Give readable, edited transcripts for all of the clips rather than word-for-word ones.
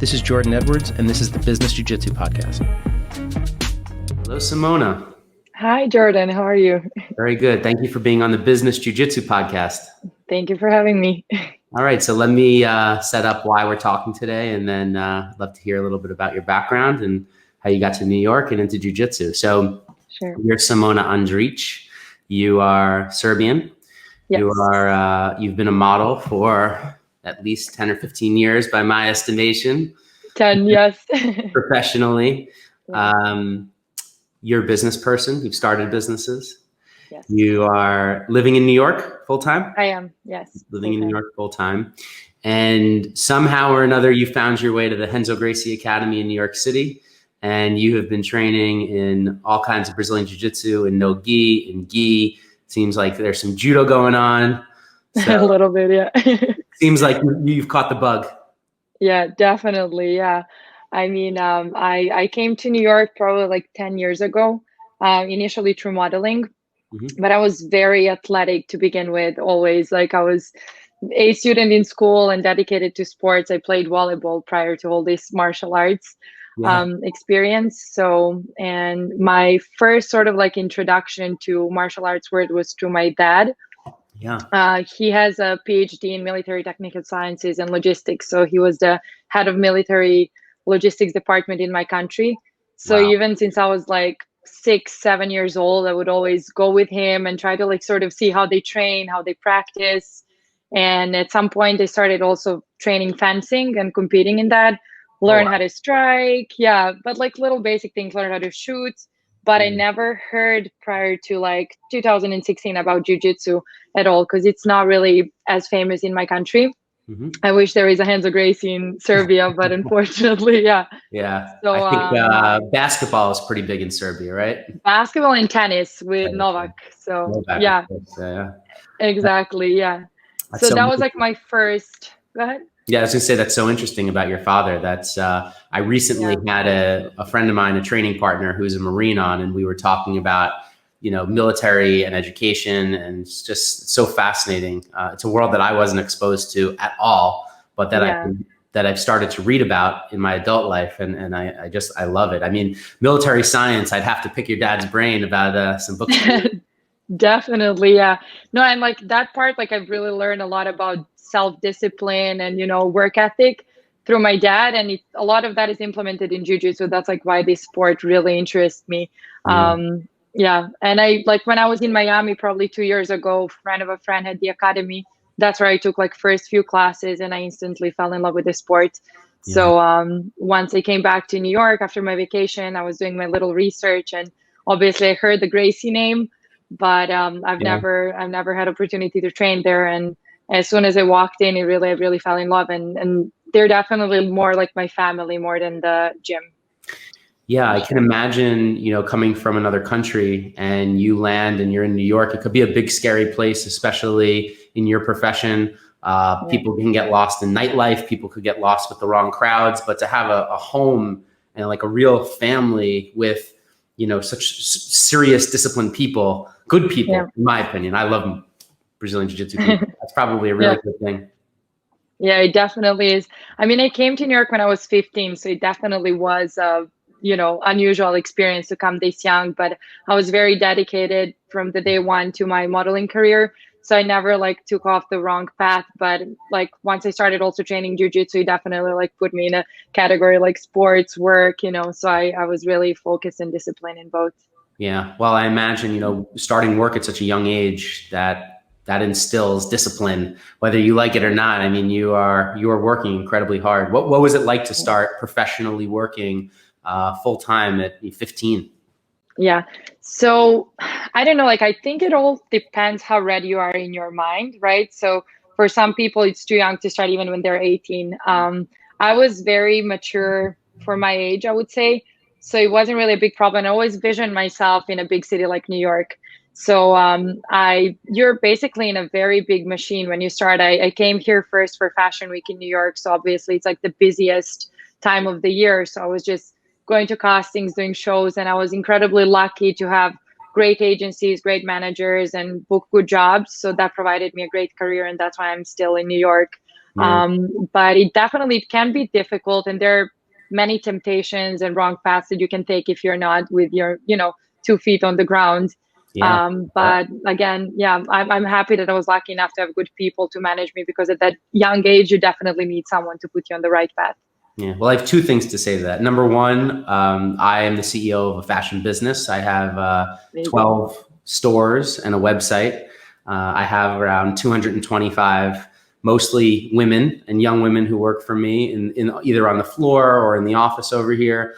This is Jordan Edwards, and this is the Business Jiu-Jitsu Podcast. Hello, Simona. Hi, Jordan. How are you? Very good. Thank you for being on the Business Jiu-Jitsu Podcast. Thank you for having me. All right, so let me set up why we're talking today, and then I'd love to hear a little bit about your background and how you got to New York and into Jiu-Jitsu. So Sure. You're Simona Andrejic. You are Serbian. Yes. You've been a model for at least 10 or 15 years by my estimation. 10, yes. Professionally. You're a business person. You've started businesses. Yes. You are living in New York full-time? I am, yes. Living in New York full-time. And somehow or another, you found your way to the Renzo Gracie Academy in New York City. And you have been training in all kinds of Brazilian Jiu-Jitsu and no-gi and gi. Seems like there's some judo going on. So, a little bit, yeah. Seems like you've caught the bug. Yeah, definitely, yeah. I mean, I came to New York probably like 10 years ago, initially through modeling. But I was very athletic to begin with, always. Like I was a student in school and dedicated to sports. I played volleyball prior to all this martial arts experience. So, and my first sort of like introduction to martial arts world was through my dad. Yeah. He has a PhD in military technical sciences and logistics. So he was the head of military logistics department in my country. So even since I was like 6-7 years old, I would always go with him and try to like sort of see how they train, how they practice. And at some point they started also training fencing and competing in that, learn how to strike. Yeah. But like little basic things, learn how to shoot. But I never heard prior to like 2016 about jiu-jitsu at all, because it's not really as famous in my country. I wish there is a Renzo Gracie in Serbia, but unfortunately, yeah. Yeah. So I think basketball is pretty big in Serbia, right? Basketball and tennis with Novak. So Novak, yeah, yeah, exactly. Yeah. So that was like my first. Go ahead. Yeah, I was gonna say that's so interesting about your father. That's I recently had a friend of mine, a training partner who's a Marine on, and we were talking about, you know, military and education, and it's just so fascinating. It's a world that I wasn't exposed to at all, but that I've started to read about in my adult life, and I love it. I mean, military science, I'd have to pick your dad's brain about some books. Definitely, yeah. No, and like that part, like I've really learned a lot about self-discipline and, you know, work ethic through my dad, and a lot of that is implemented in jiu-jitsu. That's like why this sport really interests me. Yeah. And I like when I was in Miami probably 2 years ago, friend of a friend had the academy. That's where I took like first few classes, and I instantly fell in love with the sport. So once I came back to New York after my vacation, I was doing my little research, and obviously I heard the Gracie name, but I've never had opportunity to train there. And as soon as I walked in, I really fell in love, and they're definitely more like my family more than the gym. Yeah, I can imagine, you know, coming from another country and you land and you're in New York. It could be a big, scary place, especially in your profession. People can get lost in nightlife. People could get lost with the wrong crowds. But to have a home and like a real family with, you know, such serious, disciplined people, good people, in my opinion. I love Brazilian Jiu-Jitsu people. That's probably a really good thing. Yeah, it definitely is. I mean, I came to New York when I was 15, so it definitely was you know, unusual experience to come this young, but I was very dedicated from the day one to my modeling career. So I never like took off the wrong path. But like once I started also training jiu-jitsu, it definitely like put me in a category like sports, work, you know, so I was really focused and disciplined in both. Yeah. Well, I imagine, you know, starting work at such a young age that instills discipline, whether you like it or not. I mean, you are working incredibly hard. What was it like to start professionally working full time at 15? Yeah. So I don't know, like, I think it all depends how ready you are in your mind, right? So for some people, it's too young to start even when they're 18. I was very mature for my age, I would say. So it wasn't really a big problem. I always visioned myself in a big city like New York. So you're basically in a very big machine when you start. I came here first for Fashion Week in New York. So obviously it's like the busiest time of the year. So I was just going to castings, doing shows, and I was incredibly lucky to have great agencies, great managers, and book good jobs. So that provided me a great career, and that's why I'm still in New York. Yeah. But it can be difficult, and there are many temptations and wrong paths that you can take if you're not with your, 2 feet on the ground. Yeah. But again, yeah, I'm happy that I was lucky enough to have good people to manage me, because at that young age, you definitely need someone to put you on the right path. Yeah. Well, I have two things to say to that. Number one, I am the CEO of a fashion business. I have 12 stores and a website. I have around 225, mostly women and young women who work for me in either on the floor or in the office over here.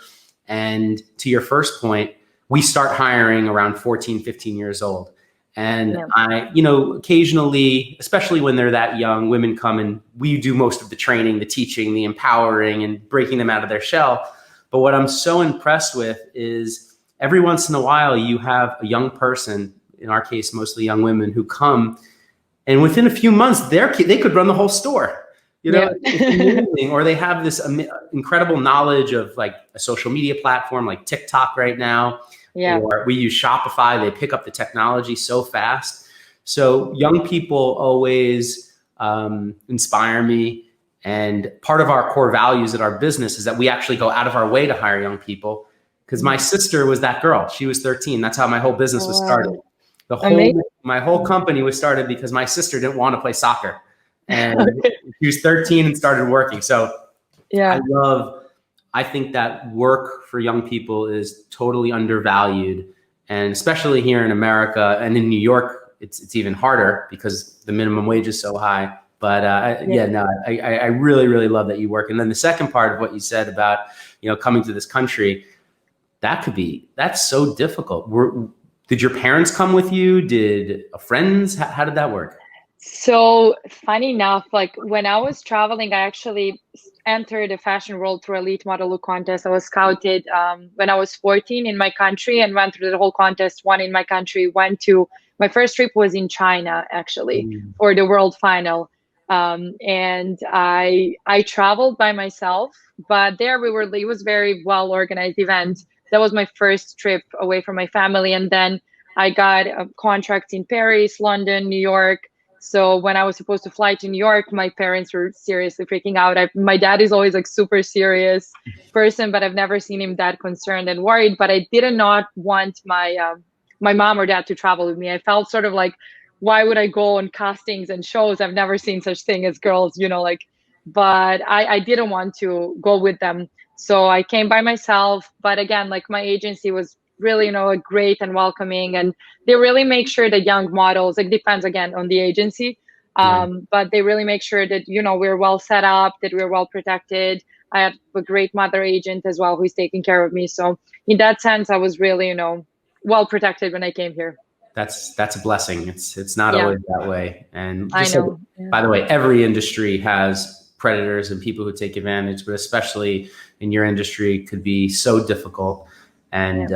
And to your first point, we start hiring around 14, 15 years old. And I, occasionally, especially when they're that young, women come and we do most of the training, the teaching, the empowering, and breaking them out of their shell. But what I'm so impressed with is every once in a while, you have a young person, in our case, mostly young women, who come, and within a few months, they could run the whole store. It's amazing. Or they have this incredible knowledge of like a social media platform like TikTok right now. Yeah. Or we use Shopify. They pick up the technology so fast. So young people always inspire me. And part of our core values at our business is that we actually go out of our way to hire young people. Because my sister was that girl. She was 13. That's how my whole business was started. My whole company was started because my sister didn't want to play soccer. And she was 13 and started working. So yeah, I think that work for young people is totally undervalued. And especially here in America and in New York, it's even harder because the minimum wage is so high. But I really, really love that you work. And then the second part of what you said about, coming to this country, that's so difficult. Did your parents come with you? Did friends? How did that work? So funny enough, like when I was traveling, I actually entered the fashion world through Elite Model Look contest. I was scouted when I was 14 in my country and went through the whole contest, won in my country, my first trip was in China actually for the world final. And I traveled by myself, but there it was very well organized event. That was my first trip away from my family. And then I got contracts in Paris, London, New York. So when I was supposed to fly to New York, my parents were seriously freaking out. My dad is always like super serious person, but I've never seen him that concerned and worried. But I did not want my mom or dad to travel with me. I felt sort of like, why would I go on castings and shows? I've never seen such thing as girls, but I didn't want to go with them. So I came by myself. But again, like my agency was really, great and welcoming, and they really make sure that young models, it depends again on the agency, but they really make sure that, we're well set up, that we're well protected. I have a great mother agent as well who's taking care of me. So in that sense, I was really, well protected when I came here. That's a blessing. It's not always that way. And just by the way, every industry has predators and people who take advantage, but especially in your industry could be so difficult. And,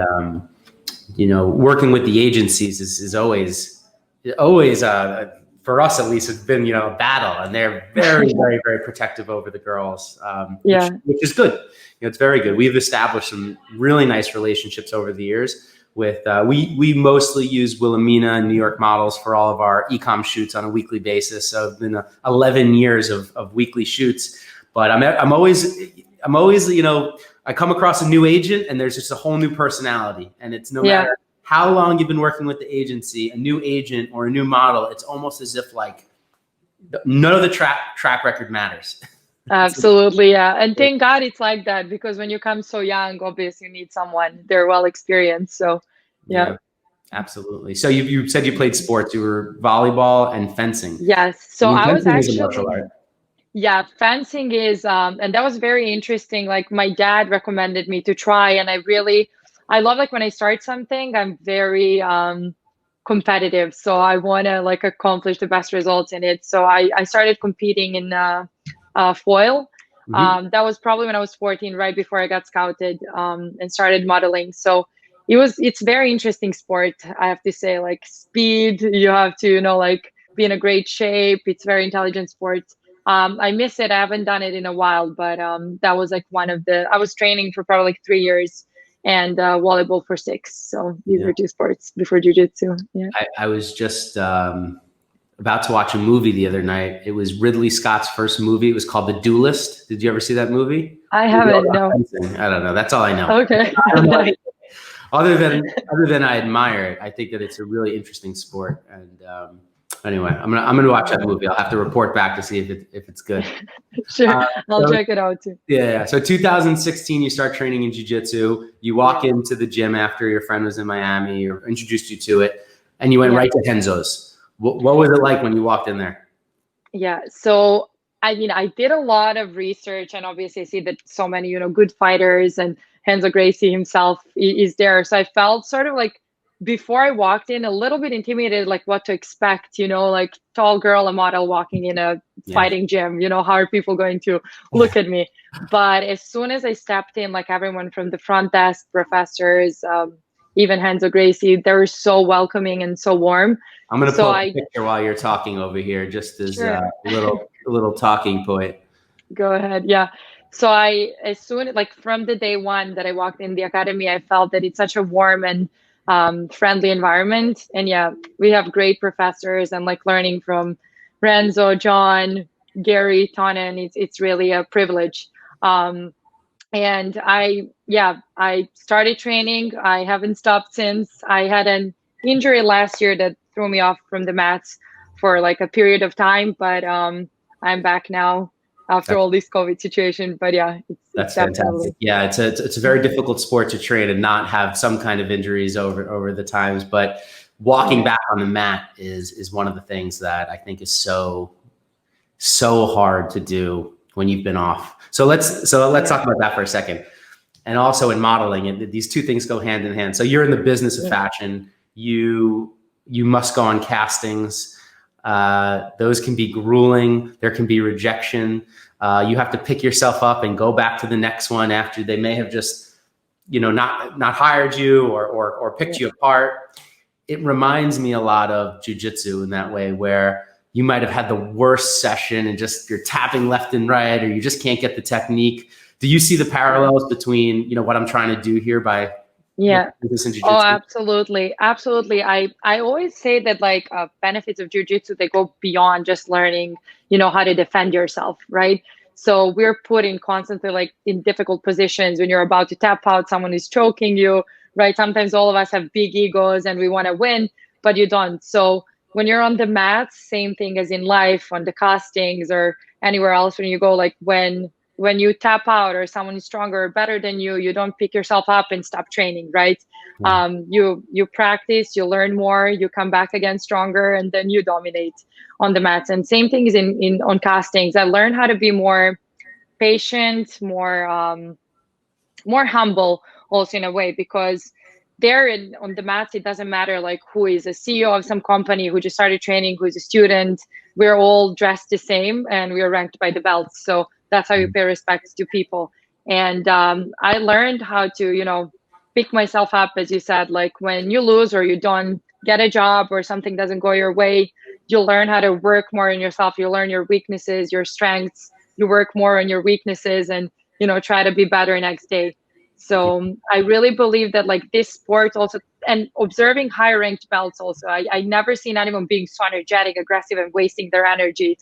working with the agencies is always, for us at least, it's been, a battle, and they're very, very, very protective over the girls, which is good. It's very good. We've established some really nice relationships over the years with, we mostly use Wilhelmina and New York models for all of our e-com shoots on a weekly basis. So it's been 11 years of weekly shoots, but I'm always, I come across a new agent and there's just a whole new personality, and it's no matter how long you've been working with the agency, a new agent or a new model, it's almost as if like none of the track record matters. Absolutely. Yeah. And thank God it's like that, because when you come so young, obviously you need someone, they're well experienced. So yeah. Absolutely. So you said you played sports, you were volleyball and fencing. Yes. So I was actually, martial art. Yeah, fencing is, and that was very interesting. Like my dad recommended me to try, and I love like when I start something, I'm very competitive. So I want to like accomplish the best results in it. So I started competing in foil. That was probably when I was 14, right before I got scouted and started modeling. So it's very interesting sport. I have to say, like speed, you have to, like be in a great shape. It's very intelligent sport. I miss it. I haven't done it in a while, but that was like I was training for probably like 3 years, and volleyball for 6. So these were 2 sports before jiu-jitsu. Yeah. I was just about to watch a movie the other night. It was Ridley Scott's first movie. It was called The Duelist. Did you ever see that movie? I haven't, no. I don't know. That's all I know. Okay. I don't know anything. Other than I admire it, I think that it's a really interesting sport. And anyway, I'm gonna watch that movie. I'll have to report back to see if it's good. Sure, I'll check it out too. Yeah. So 2016, you start training in jiu-jitsu. You walk into the gym after your friend was in Miami or introduced you to it, and you went right to Renzo's. What was it like when you walked in there? Yeah. So I mean, I did a lot of research, and obviously I see that so many, good fighters, and Renzo Gracie himself is there. So I felt sort of like, before I walked in, a little bit intimidated, like what to expect, like tall girl, a model walking in a fighting gym, how are people going to look at me? But as soon as I stepped in, like everyone from the front desk, professors, even Renzo Gracie, they were so welcoming and so warm. I'm going to pull a picture while you're talking over here, just as a little talking point. Go ahead. Yeah. So as soon, like from the day one that I walked in the academy, I felt that it's such a warm and friendly environment. And yeah, we have great professors, and like learning from Renzo, John, Gary, Tonnen, it's really a privilege. And I started training. I haven't stopped since. I had an injury last year that threw me off from the mats for like a period of time, but I'm back now after all this COVID situation. But yeah, that's fantastic. Yeah, it's a very difficult sport to train and not have some kind of injuries over the times. But walking back on the mat is one of the things that I think is so hard to do when you've been off. So let's talk about that for a second. And also in modeling, and these two things go hand in hand. So you're in the business of fashion. You must go on castings. Those can be grueling. There can be rejection. You have to pick yourself up and go back to the next one after they may have just, not hired you or picked you apart. It reminds me a lot of jiu-jitsu in that way, where you might have had the worst session and just you're tapping left and right, or you just can't get the technique. Do you see the parallels between, what I'm trying to do here by this in jiu-jitsu? Oh, absolutely. Absolutely. I always say that like benefits of jiu-jitsu, they go beyond just learning, how to defend yourself, right? So we're put in constantly like in difficult positions when you're about to tap out, someone is choking you, right? Sometimes all of us have big egos and we want to win, but you don't. So when you're on the mats, same thing as in life, on the castings or anywhere else, when you go, like when you tap out or someone is stronger or better than you, you don't pick yourself up and stop training, right? You practice, you learn more, you come back again stronger, and then you dominate on the mats. And same thing is on castings. I learned how to be more patient, more humble also in a way, because on the mats, it doesn't matter like who is a CEO of some company, who just started training, who's a student. We're all dressed the same and we're ranked by the belts. So that's how you pay respect to people. And I learned how to, pick myself up, as you said, like when you lose or you don't get a job or something doesn't go your way, you'll learn how to work more on yourself. You learn your weaknesses, your strengths, you work more on your weaknesses, and, try to be better next day. So I really believe that like this sport also, and observing higher ranked belts also, I never seen anyone being so energetic, aggressive, and wasting their energy.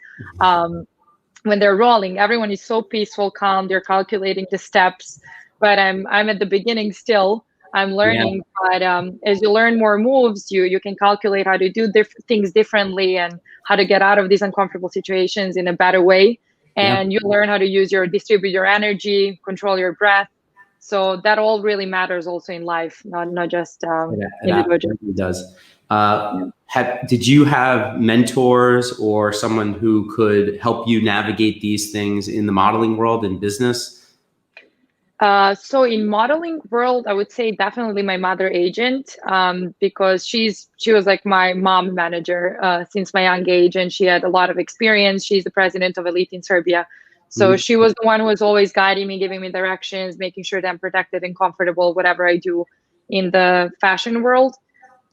When they're rolling, everyone is so peaceful, calm, they're calculating the steps, but I'm at the beginning still. I'm learning, but as you learn more moves, you can calculate how to do things differently and how to get out of these uncomfortable situations in a better way. And you learn how to distribute your energy, control your breath. So that all really matters also in life, not just individual. It does. Did you have mentors or someone who could help you navigate these things in the modeling world and business? So in modeling world, I would say definitely my mother agent, because she was like my mom manager since my young age, and she had a lot of experience. She's the president of Elite in Serbia. So she was the one who was always guiding me, giving me directions, making sure that I'm protected and comfortable, whatever I do in the fashion world.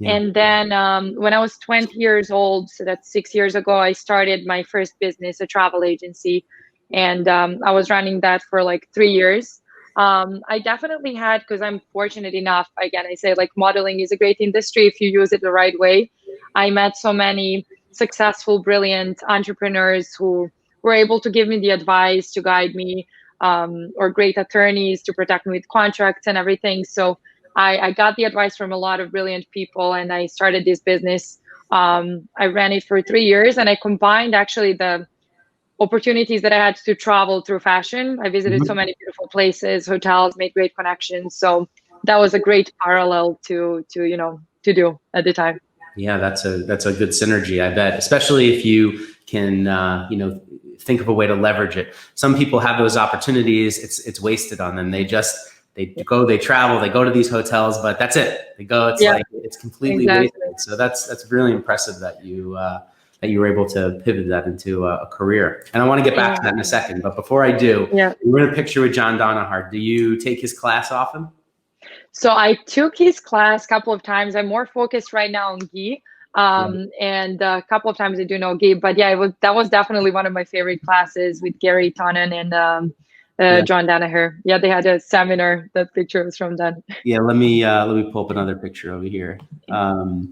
And then when I was 20 years old, so that's 6 years ago, I started my first business, a travel agency. And I was running that for like 3 years. I definitely had, because I'm fortunate enough, again, I say like modeling is a great industry if you use it the right way. I met so many successful, brilliant entrepreneurs who were able to give me the advice, to guide me, or great attorneys to protect me with contracts and everything. So I got the advice from a lot of brilliant people, and I started this business. I ran it for 3 years, and I combined actually the opportunities that I had to travel through fashion. I visited so many beautiful places, hotels, made great connections. So that was a great parallel to do at the time. Yeah, that's a good synergy, I bet, especially if you can, think of a way to leverage it. Some people have those opportunities. It's wasted on them. They travel, they go to these hotels, but that's it. They go, it's completely wasted. So that's really impressive that you were able to pivot that into a career. And I want to get back to that in a second. But before I do, we're in a picture with John Donahart. Do you take his class often? So I took his class a couple of times. I'm more focused right now on gi. And a couple of times I do know gi, but that was definitely one of my favorite classes with Gary Tonnen and John Danaher. Yeah, they had a seminar. That picture was from then. Yeah, let me pull up another picture over here. I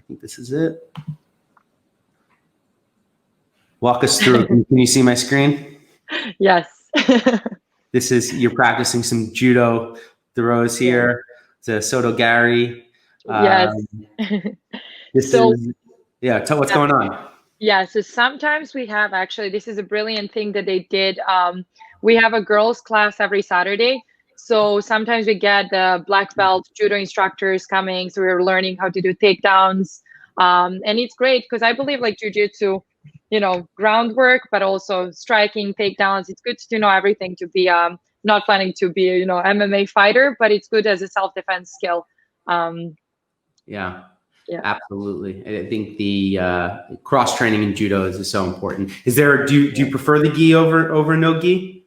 think this is it. Walk us through. Can you see my screen? Yes. You're practicing some judo throws here. It's a Soto Gary. Yes. What's going on? Yeah, so sometimes we have, actually, this is a brilliant thing that they did. We have a girls class every Saturday. So sometimes we get the black belt judo instructors coming. So we're learning how to do takedowns. And it's great because I believe like jiu-jitsu, groundwork, but also striking, takedowns. It's good to know everything, to be not planning to be a, MMA fighter, but it's good as a self-defense skill. Yeah, absolutely. I think the cross training in judo is so important. Do you prefer the gi over no gi?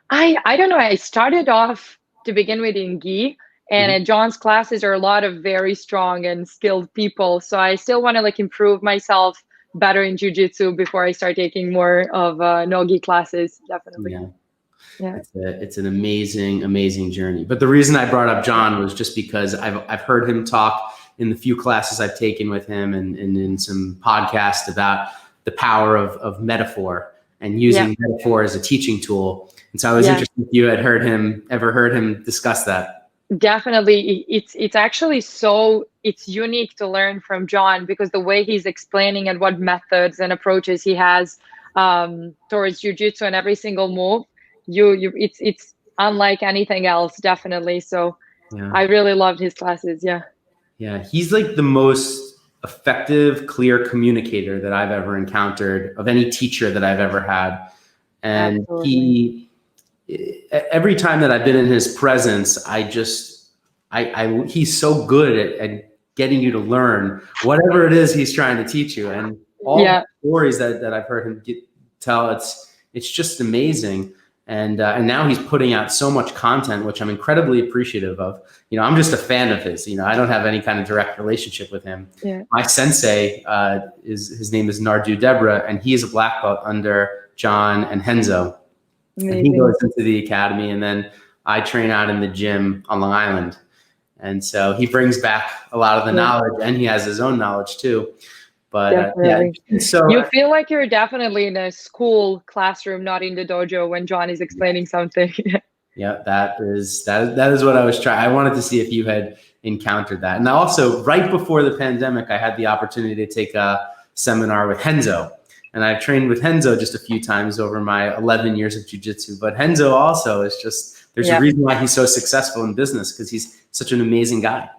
I don't know. I started off to begin with in gi, and at John's classes are a lot of very strong and skilled people. So I still want to improve myself better in jiu-jitsu before I start taking more of no gi classes. Definitely. Yeah. It's an amazing journey. But the reason I brought up John was just because I've heard him talk in the few classes I've taken with him and in some podcasts about the power of metaphor and using metaphor as a teaching tool. And so I was interested if you had ever heard him discuss that. Definitely. It's actually it's unique to learn from John, because the way he's explaining and what methods and approaches he has towards jiu-jitsu and every single move, it's unlike anything else, definitely. So I really loved his classes. Yeah, he's like the most effective, clear communicator that I've ever encountered, of any teacher that I've ever had. And every time that I've been in his presence, he's so good at getting you to learn whatever it is he's trying to teach you. And all the stories that I've heard him tell, it's just amazing. And now he's putting out so much content, which I'm incredibly appreciative of. I'm just a fan of his. I don't have any kind of direct relationship with him. My sensei, his name is Nardu Debra, and he is a black belt under John and Henzo. And he goes into the academy, and then I train out in the gym on Long Island. And so he brings back a lot of the knowledge, and he has his own knowledge too. But so you feel like you're definitely in a school classroom, not in the dojo, when John is explaining something. Yeah, that is what I was trying. I wanted to see if you had encountered that. And also, right before the pandemic, I had the opportunity to take a seminar with Henzo. And I've trained with Henzo just a few times over my 11 years of jiu-jitsu. But Henzo also is there's a reason why he's so successful in business, because he's such an amazing guy.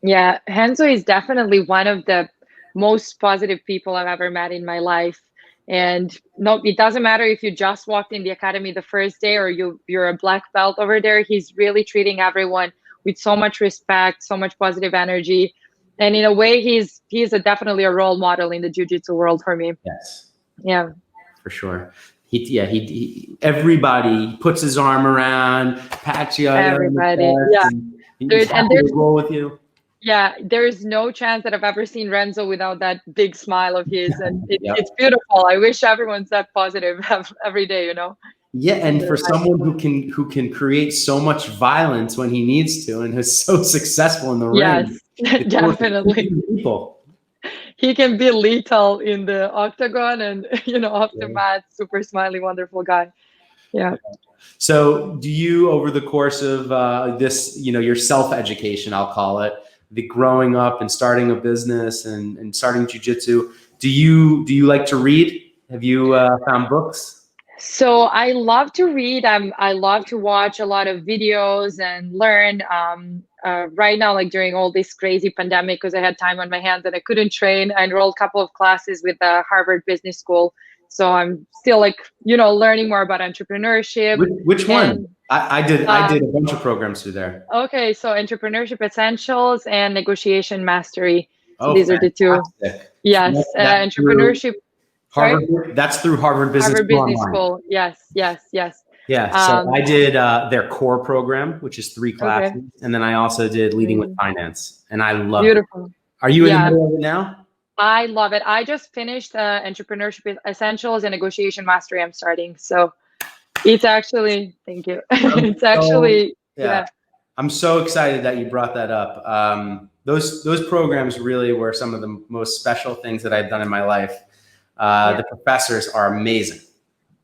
Yeah, Henzo is definitely one of the most positive people I've ever met in my life. And no, it doesn't matter if you just walked in the academy the first day or you're a black belt over there. He's really treating everyone with so much respect, so much positive energy. And in a way, he's definitely a role model in the jiu-jitsu world for me. Yes. Yeah. For sure. He everybody puts his arm around, pats you. Everybody. He's happy to roll with you. Yeah, there is no chance that I've ever seen Renzo without that big smile of his, and it's beautiful. I wish everyone's that positive every day, Yeah, and for someone who can create so much violence when he needs to, and is so successful in the ring. Yes, definitely. People. he can be lethal in the octagon and, off the Yeah. mat, super smiley, wonderful guy. Yeah. So do you, over the course of this, your self-education, I'll call it, the growing up and starting a business and starting jiu-jitsu, do you like to read? Have you found books? So I love to read. I love to watch a lot of videos and learn. Right now, like during all this crazy pandemic, because I had time on my hands and I couldn't train, I enrolled a couple of classes with the Harvard Business School. So I'm still like, learning more about entrepreneurship. Which one? I did a bunch of programs through there. Okay, so entrepreneurship essentials and negotiation mastery. So Oh, these are the two. Yes, entrepreneurship. Harvard. Sorry? That's through Harvard Business Harvard Business Online. School. Yes. Yeah. So I did their core program, which is 3 classes, Okay. and then I also did leading with finance, and I love Beautiful. it. Are you in the middle of it now? I love it. I just finished entrepreneurship essentials and negotiation mastery. I'm starting, so it's actually. Thank you. It's actually. Yeah. I'm so excited that you brought that up. Those programs really were some of the most special things that I've done in my life. The professors are amazing.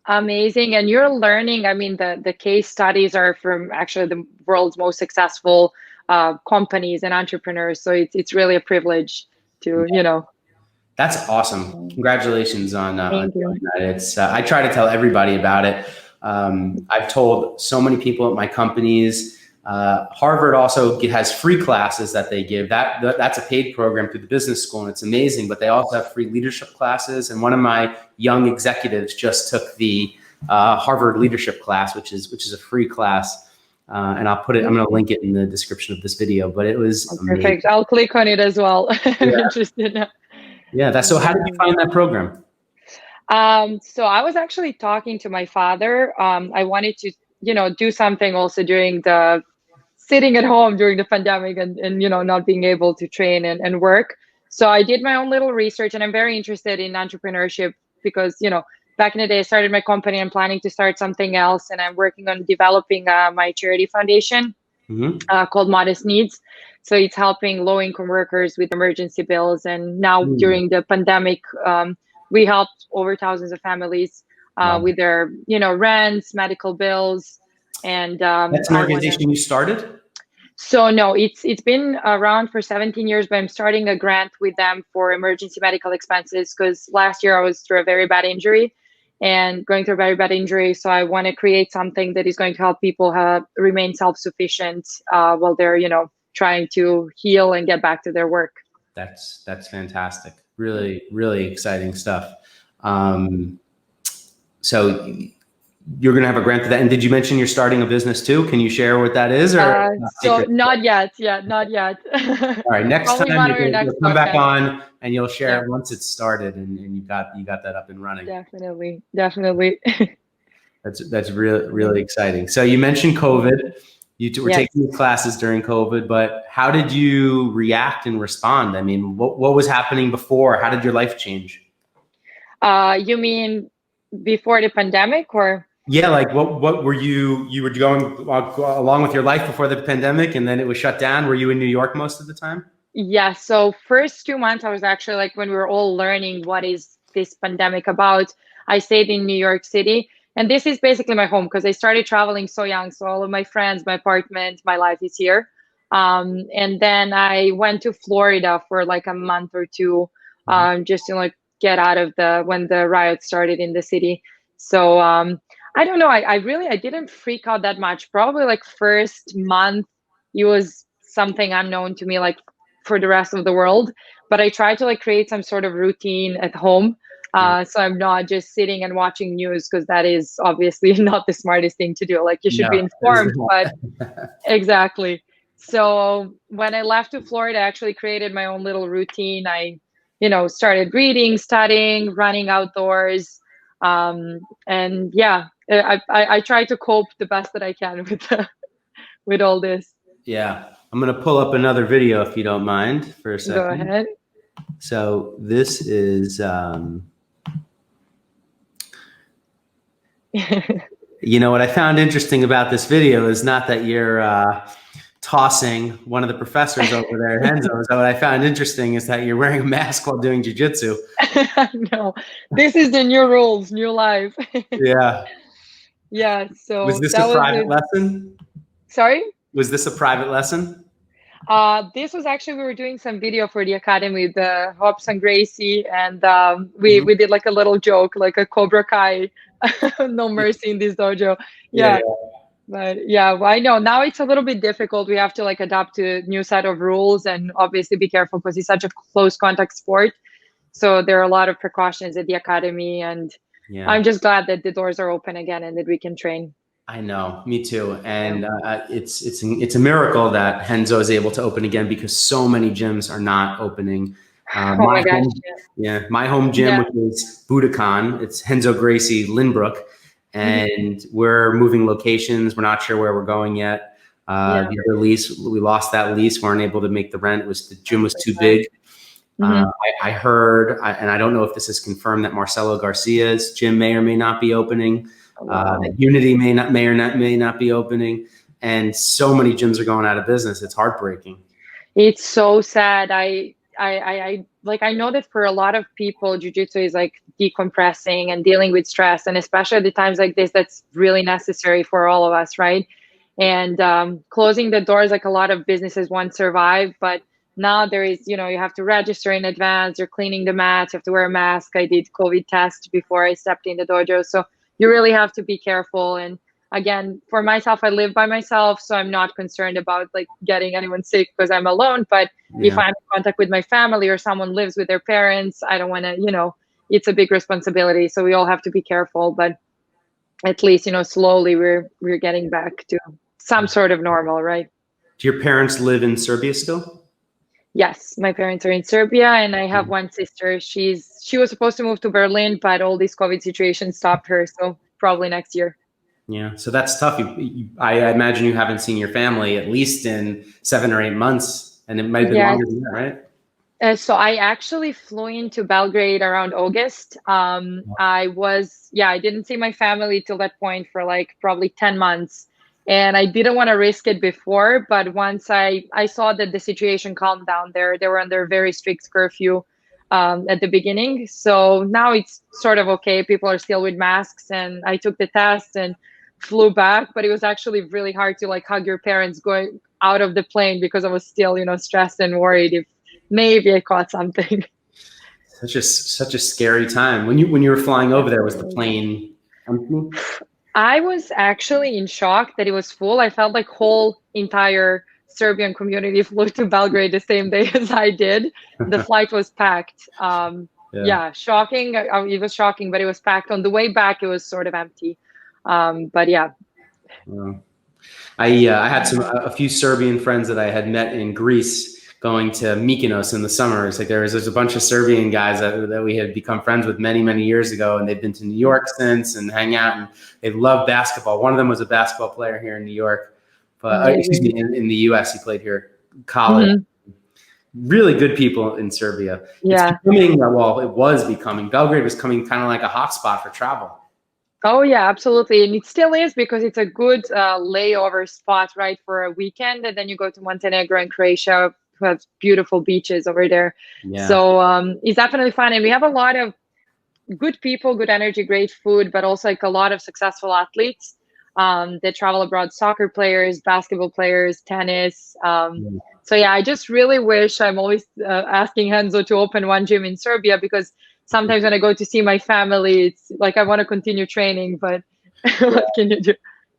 Amazing. And you're learning, I mean, the case studies are from actually the world's most successful companies and entrepreneurs. So it's really a privilege to, That's awesome. Congratulations on Thank you. that. It's I try to tell everybody about it. I've told so many people at my companies. Harvard also has free classes that they give. That's a paid program through the business school, and it's amazing. But they also have free leadership classes. And one of my young executives just took the Harvard leadership class, which is a free class. And I'll put it. I'm going to link it in the description of this video. But it was perfect. amazing. I'll click on it as well. I'm interested now. Yeah. So how did you find that program? So I was actually talking to my father. I wanted to, do something also during the sitting at home during the pandemic and not being able to train and work. So I did my own little research, and I'm very interested in entrepreneurship because, back in the day, I started my company. I'm planning to start something else, and I'm working on developing my charity foundation called Modest Needs. So it's helping low-income workers with emergency bills. And now during the pandemic, we helped over thousands of families with their, rents, medical bills. And that's an organization you started? So no, it's been around for 17 years, but I'm starting a grant with them for emergency medical expenses because last year I was through a very bad injury and going through a very bad injury. So I want to create something that is going to help people remain self-sufficient while they're, trying to heal and get back to their work. That's fantastic. Really, really exciting stuff. So you're going to have a grant for that. And did you mention you're starting a business too? Can you share what that is? Or so not yet. Yeah, not yet. All right. Next time you'll come back on and you'll share it once it's started and you got that up and running. Definitely. That's really exciting. So you mentioned COVID. You were taking these classes during COVID, but how did you react and respond? I mean, what was happening before? How did your life change? You mean before the pandemic or? Yeah, like what were you were going along with your life before the pandemic and then it was shut down? Were you in New York most of the time? Yeah, so first 2 months I was actually like when we were all learning what is this pandemic about, I stayed in New York City. And this is basically my home because I started traveling so young. So all of my friends, my apartment, my life is here. And then I went to Florida for like a month or two just to like get out of when the riots started in the city. So I don't know. I didn't freak out that much. Probably like first month, it was something unknown to me, like for the rest of the world. But I tried to like create some sort of routine at home. So I'm not just sitting and watching news because that is obviously not the smartest thing to do. Like you should be informed, but exactly. So when I left to Florida, I actually created my own little routine. I, started reading, studying, running outdoors. And yeah, I try to cope the best that I can with all this. Yeah. I'm going to pull up another video if you don't mind for a second. Go ahead. So this is, what I found interesting about this video is not that you're tossing one of the professors over there at Henzo. So what I found interesting is that you're wearing a mask while doing jiu-jitsu. No, this is the new rules, new life. Yeah. Yeah. So Was this that a was private it. lesson? Sorry? Was this a private lesson? This was actually, we were doing some video for the academy, the Hobbs and Gracie, and we did like a little joke, like a Cobra Kai, no mercy in this dojo. Yeah. But yeah, well, I know now it's a little bit difficult. We have to like adapt to new set of rules and obviously be careful because it's such a close contact sport. So there are a lot of precautions at the academy, and I'm just glad that the doors are open again and that we can train. I know, me too. And it's a miracle that Henzo is able to open again because so many gyms are not opening. Oh my gosh. My home gym, which is Budokan, it's Henzo Gracie Lynbrook. And we're moving locations. We're not sure where we're going yet. The other lease, we lost that lease. Weren't able to make the rent. The gym was too big. I heard, and I don't know if this is confirmed, that Marcelo Garcia's gym may or may not be opening. That Unity may not be opening. And so many gyms are going out of business. It's heartbreaking. It's so sad. I know that for a lot of people, jiu-jitsu is like decompressing and dealing with stress. And especially at the times like this, that's really necessary for all of us, right? And closing the doors, like a lot of businesses won't survive. But now there is, you have to register in advance. You're cleaning the mats. You have to wear a mask. I did COVID test before I stepped in the dojo. So you really have to be careful. And again, for myself, I live by myself, so I'm not concerned about like getting anyone sick because I'm alone. But if I'm in contact with my family or someone lives with their parents, I don't want to, it's a big responsibility. So we all have to be careful. But at least, slowly we're getting back to some sort of normal, right? Do your parents live in Serbia still? Yes, my parents are in Serbia, and I have one sister. She was supposed to move to Berlin, but all these COVID situations stopped her. So probably next year. Yeah, so that's tough. I imagine you haven't seen your family at least in 7 or 8 months, and it might have been longer than that, right? So I actually flew into Belgrade around August. I didn't see my family till that point for like probably 10 months. And I didn't want to risk it before, but once I saw that the situation calmed down there, they were under very strict curfew at the beginning. So now it's sort of okay. People are still with masks, and I took the test and flew back, but it was actually really hard to like hug your parents going out of the plane because I was still, stressed and worried if maybe I caught something. Such a scary time. When you were flying over there, was the plane empty? I was actually in shock that it was full. I felt like whole entire Serbian community flew to Belgrade the same day as I did. The flight was packed. Shocking. It was shocking, but it was packed. On the way back, it was sort of empty. But yeah. I had a few Serbian friends that I had met in Greece going to Mykonos in the summer. It's like there's a bunch of Serbian guys that we had become friends with many, many years ago, and they've been to New York since and hang out, and they love basketball. One of them was a basketball player here in New York, but in the US, he played here college. Really good people in Serbia. Yeah. It was becoming, Belgrade was coming kind of like a hotspot for travel. Oh yeah, absolutely. And it still is because it's a good layover spot, right, for a weekend. And then you go to Montenegro and Croatia, who has beautiful beaches over there. Yeah. So it's definitely fun. And we have a lot of good people, good energy, great food, but also like a lot of successful athletes that travel abroad, soccer players, basketball players, tennis. So yeah, I just really wish, I'm always asking Henzo to open one gym in Serbia, because sometimes when I go to see my family, it's like I want to continue training, but what can you do?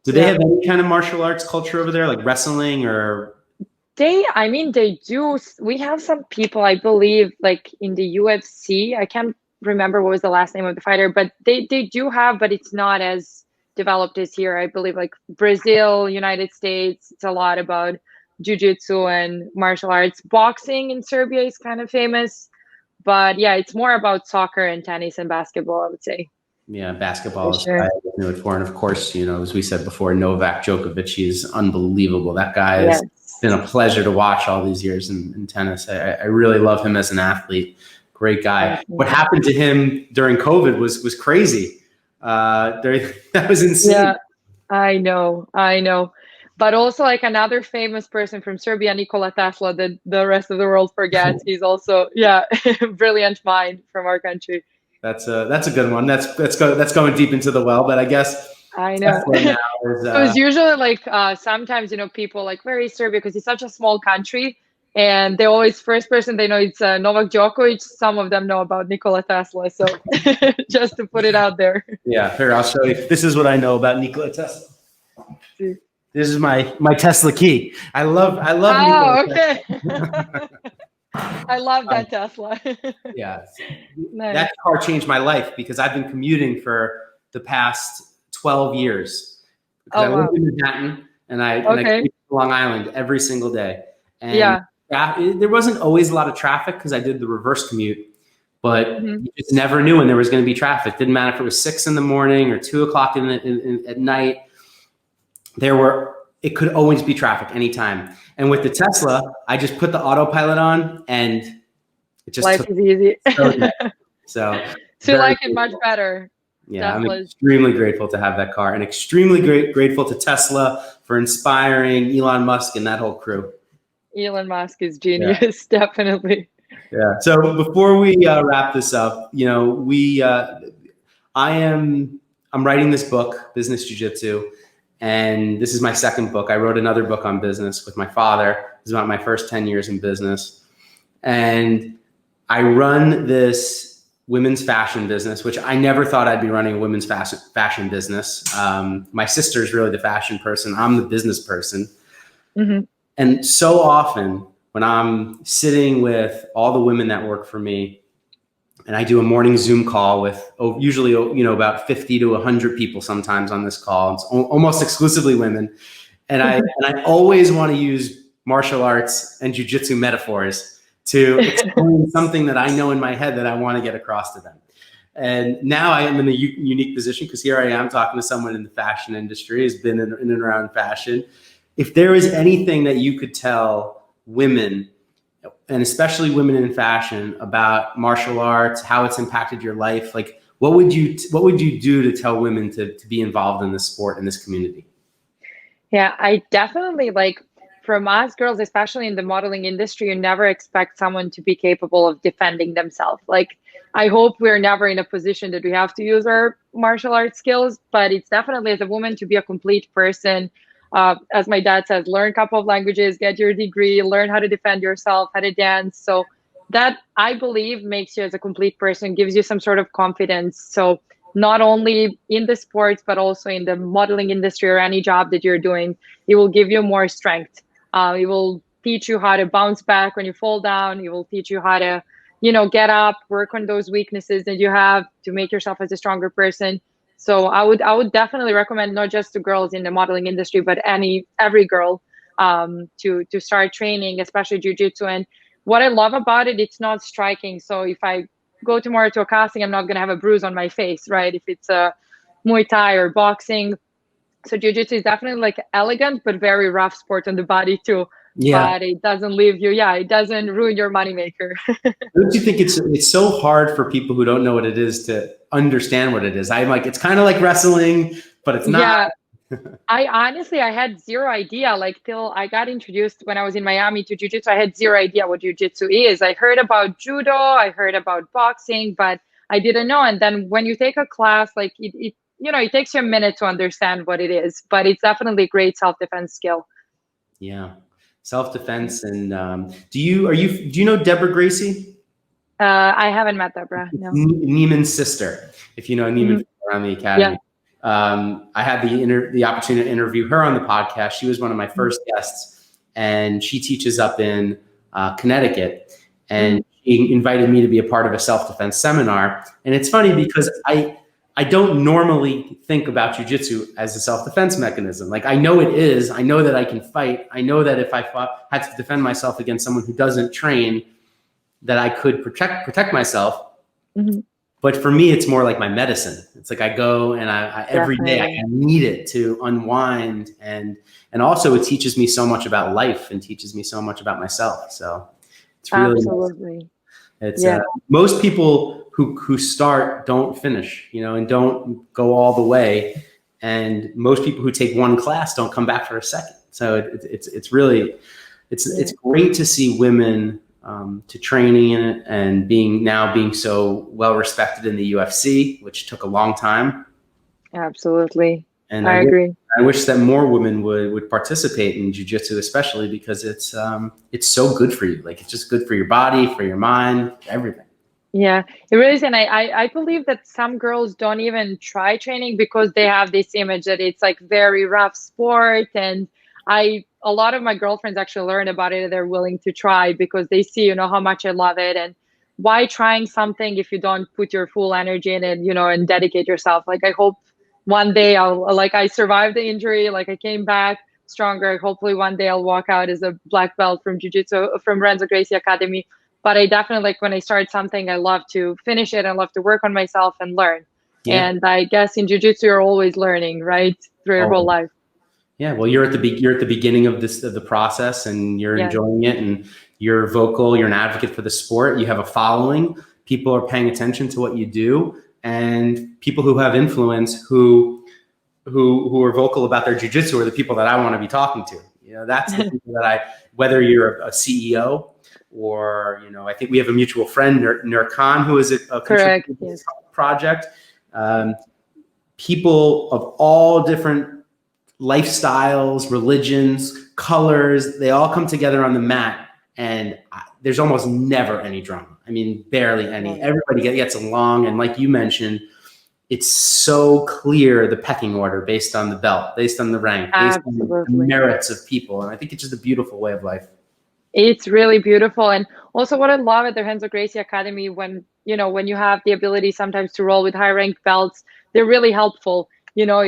Do they have any kind of martial arts culture over there, like wrestling or? They do. We have some people, I believe, like in the UFC. I can't remember what was the last name of the fighter, but they do have, but it's not as developed as here. I believe like Brazil, United States, it's a lot about jiu-jitsu and martial arts. Boxing in Serbia is kind of famous. But yeah, it's more about soccer and tennis and basketball, I would say. Yeah, basketball is what I knew it for. And of course, as we said before, Novak Djokovic is unbelievable. That guy has been a pleasure to watch all these years in tennis. I really love him as an athlete. Great guy. What happened to him during COVID was crazy. That was insane. Yeah, I know. But also like another famous person from Serbia, Nikola Tesla, that the rest of the world forgets. He's also, yeah, brilliant mind from our country. That's a good one. That's going deep into the well, but I guess I know. Tesla now is, So it's usually like sometimes, you know, people like, where is Serbia? Because it's such a small country. And they always, first person they know it's Novak Djokovic. Some of them know about Nikola Tesla. So just to put it out there. Yeah, here, I'll show you. This is what I know about Nikola Tesla. This is my Tesla key. I love Oh, Nikola okay. Tesla. I love that Tesla. Yeah. Nice. That car changed my life because I've been commuting for the past 12 years. Because I lived in Manhattan and I commute to Long Island every single day. And there wasn't always a lot of traffic because I did the reverse commute, but you just never knew when there was going to be traffic. Didn't matter if it was 6 a.m. or 2 o'clock at night. It could always be traffic anytime. And with the Tesla, I just put the autopilot on and it just life is easy. So you like it much better. Yeah, I'm extremely grateful to have that car and extremely grateful to Tesla for inspiring Elon Musk and that whole crew. Elon Musk is genius, definitely. Yeah. So before we wrap this up, you know, I'm writing this book, Business Jiu-Jitsu, and this is my second book. I wrote another book on business with my father. It was about my first 10 years in business. And I run this women's fashion business, which I never thought I'd be running a women's fashion business. My sister's really the fashion person. I'm the business person. And so often when I'm sitting with all the women that work for me, and I do a morning Zoom call with usually, you know, about 50 to 100 people sometimes on this call. It's almost exclusively women. And I always want to use martial arts and jiu-jitsu metaphors to explain something that I know in my head that I want to get across to them. And now I am in a unique position because here I am talking to someone in the fashion industry, has been in and around fashion. If there is anything that you could tell women, and especially women in fashion, about martial arts, how it's impacted your life, like what would you do to tell women to be involved in this sport, in this community? Yeah, I definitely like, from us girls, especially in the modeling industry, you never expect someone to be capable of defending themselves. Like, I hope we're never in a position that we have to use our martial arts skills, but it's definitely, as a woman, to be a complete person. As my dad says, learn a couple of languages, get your degree, learn how to defend yourself, how to dance. So that, I believe, makes you as a complete person, gives you some sort of confidence. So not only in the sports, but also in the modeling industry or any job that you're doing, it will give you more strength. It will teach you how to bounce back when you fall down. It will teach you how to, you know, get up, work on those weaknesses that you have to make yourself as a stronger person. So I would definitely recommend, not just to girls in the modeling industry, but every girl to start training, especially jiu-jitsu. And what I love about it, it's not striking. So if I go tomorrow to a casting, I'm not going to have a bruise on my face, right? If it's a Muay Thai or boxing. So jiu-jitsu is definitely like elegant, but very rough sport on the body too. Yeah. But it doesn't leave you. Yeah, it doesn't ruin your moneymaker. Don't you think it's so hard for people who don't know what it is to understand what it is? I'm like, it's kind of like wrestling, but it's not. Yeah. I had zero idea, like, till I got introduced when I was in Miami to jiu-jitsu. I had zero idea what jiu-jitsu is. I heard about judo, I heard about boxing, but I didn't know. And then when you take a class, like it you know, it takes you a minute to understand what it is, but it's definitely a great self-defense skill. Yeah. Self-defense. And do you know Deborah Gracie? I haven't met Deborah. No. Neiman's sister, if you know Neiman around the academy. Yeah. I had the opportunity to interview her on the podcast. She was one of my first guests, and she teaches up in Connecticut. And she invited me to be a part of a self-defense seminar. And it's funny because I don't normally think about jiu-jitsu as a self-defense mechanism. Like, I know it is. I know that I can fight. I know that if I had to defend myself against someone who doesn't train, that I could protect myself. But for me, it's more like my medicine. It's like I go and I every day I need it to unwind, and also it teaches me so much about life and teaches me so much about myself. So it's really absolutely. It's most people who start don't finish, you know, and don't go all the way. And most people who take one class don't come back for a second. So it's really, it's great to see women to training in it and being so well respected in the UFC, which took a long time. Absolutely. And I agree. I wish that more women would participate in jiu-jitsu, especially because it's so good for you. Like, it's just good for your body, for your mind, everything. Yeah, it really is. And I believe that some girls don't even try training because they have this image that it's like very rough sport. And a lot of my girlfriends actually learn about it and they're willing to try because they see, you know, how much I love it. And why trying something if you don't put your full energy in it, you know, and dedicate yourself? Like, I hope one day I survived the injury, like I came back stronger. Hopefully one day I'll walk out as a black belt from Jiu-Jitsu, from Renzo Gracie Academy. But I definitely, like, when I start something, I love to finish it and love to work on myself and learn. Yeah. And I guess in jiu-jitsu, you're always learning, right? Through your whole life. Yeah. Well, you're at the beginning of the process, and you're enjoying it, and you're vocal. You're an advocate for the sport. You have a following. People are paying attention to what you do, and people who have influence, who are vocal about their jiu-jitsu, are the people that I want to be talking to. You know, that's the people that whether you're a CEO, or, you know, I think we have a mutual friend, Nur Khan, who is a contributor to this project. People of all different lifestyles, religions, colors, they all come together on the mat, and there's almost never any drama. I mean, barely any. Everybody gets along, and like you mentioned, it's so clear, the pecking order based on the belt, based on the rank, based on the merits of people. And I think it's just a beautiful way of life. It's really beautiful. And also what I love at the Renzo Gracie Academy, when you have the ability sometimes to roll with high ranked belts, they're really helpful. You know,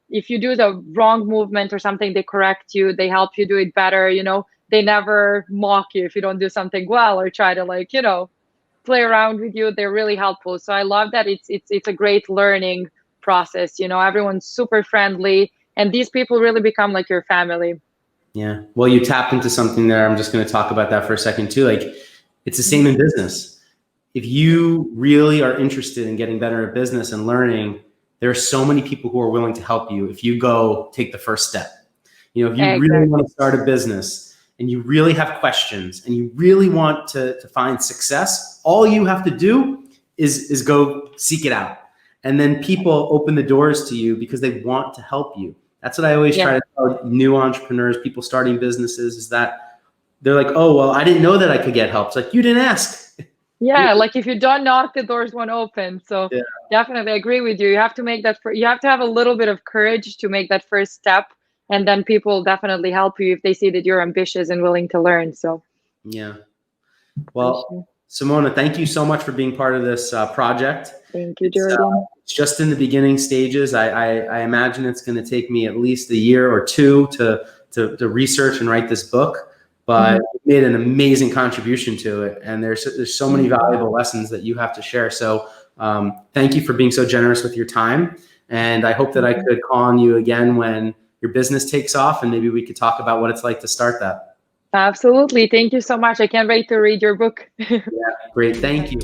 if you do the wrong movement or something, they correct you, they help you do it better. You know, they never mock you if you don't do something well, or try to, like, you know, play around with you. They're really helpful. So I love that it's a great learning process. You know, everyone's super friendly, and these people really become like your family. Yeah. Well, you tapped into something there. I'm just going to talk about that for a second too. Like, it's the same in business. If you really are interested in getting better at business and learning, there are so many people who are willing to help you if you go take the first step. You know, if you really want to start a business and you really have questions and you really want to find success, all you have to do is go seek it out. And then people open the doors to you because they want to help you. That's what I always try to tell new entrepreneurs, people starting businesses, is that they're like, oh, well, I didn't know that I could get help. It's like, you didn't ask. Yeah, like if you don't knock, the doors won't open. So definitely agree with you. You have to make that, you have to have a little bit of courage to make that first step. And then people definitely help you if they see that you're ambitious and willing to learn. So yeah. Well, Simona, thank you so much for being part of this project. Thank you, Jordan. It's just in the beginning stages. I imagine it's going to take me at least a year or two to research and write this book, but you made an amazing contribution to it. And there's so many valuable lessons that you have to share. So thank you for being so generous with your time. And I hope that I could call on you again when your business takes off, and maybe we could talk about what it's like to start that. Absolutely. Thank you so much. I can't wait to read your book. Yeah, great. Thank you.